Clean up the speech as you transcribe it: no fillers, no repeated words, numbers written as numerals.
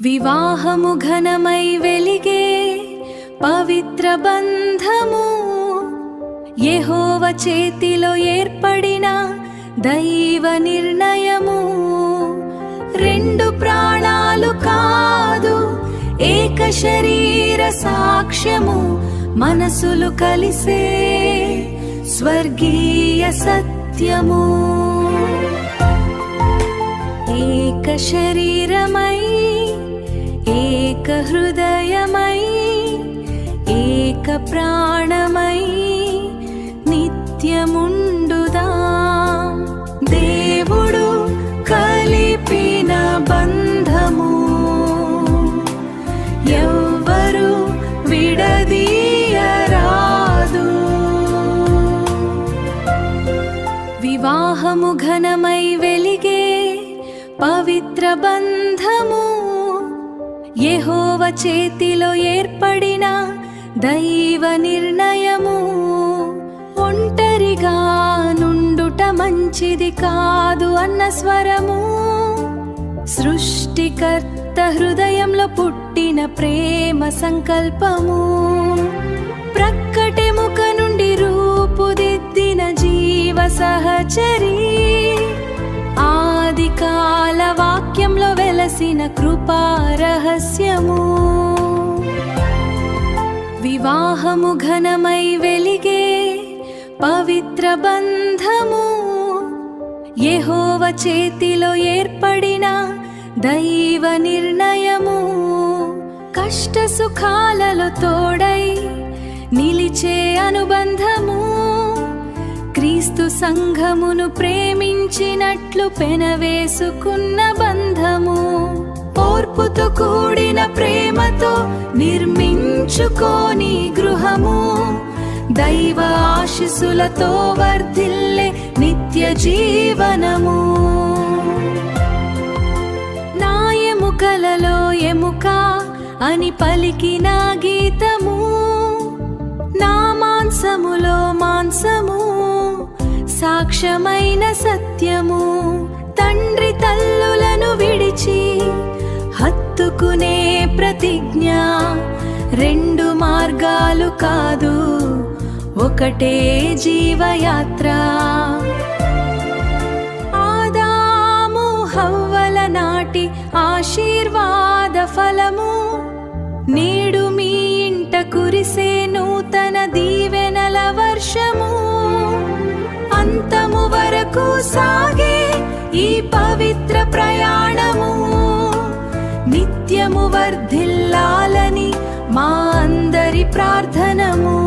వివాహము ఘనమై వెలిగే పవిత్ర బంధము, యెహోవా చేతిలో ఏర్పడిన దైవ నిర్ణయము. రెండు ప్రాణాలు కాదు, ఏక శరీర సాక్ష్యము, మనసులు కలిసే స్వర్గీయ సత్యము. ఏక శరీరమై ఏక హృదయమై ఏక ప్రాణమై నిత్యముండుదాం. దేవుడు కలిపిన బంధము ఎవ్వరు విడదీయరాదు. వివాహము ఘనమై వెలిగే పవిత్ర బంధము, యెహోవా చేతిలో ఏర్పడిన దైవ నిర్ణయము. ఒంటరిగా నుండుట మంచిది కాదు అన్న స్వరము, సృష్టికర్త హృదయంలో పుట్టిన ప్రేమ సంకల్పము. ప్రక్కటెముక నుండి రూపుదిద్దిన జీవ సహచరి, ఆది కాల వాక్యంలో వెలసిన కృపా రహస్యము. వివాహము ఘనమై వెలిగే పవిత్ర బంధము, యెహోవా చేతిలో ఏర్పడిన దైవ నిర్ణయము. కష్ట సుఖాలలో తోడై నిలిచే అనుబంధము, క్రీస్తు సంఘమును ప్రేమించినట్లు పెనవేసుకున్న బంధము. ఓర్పుతో కూడిన ప్రేమతో నిర్మించుకోని గృహము, దైవ ఆశీస్సులతో వర్ధిల్లే నిత్య జీవనము. నా ఎముకలలో ఎముక అని పలికిన గీతము, నా మాంసములో మాంసము సాక్ష్యమైన సత్యము. తండ్రి తల్లులను విడిచి హత్తుకునే ప్రతిజ్ఞ, రెండు మార్గాలు కాదు ఒకటే జీవయాత్ర. ఆదాము హవ్వల నాటి ఆశీర్వాద ఫలము, నేడు మీ ఇంట కురిసే నూతన దీవెనల వర్షము. అంతము వరకు సాగే ఈ పవిత్ర ప్రయాణము, నిత్యము వర్ధిల్లాలని మా అందరి ప్రార్థనము.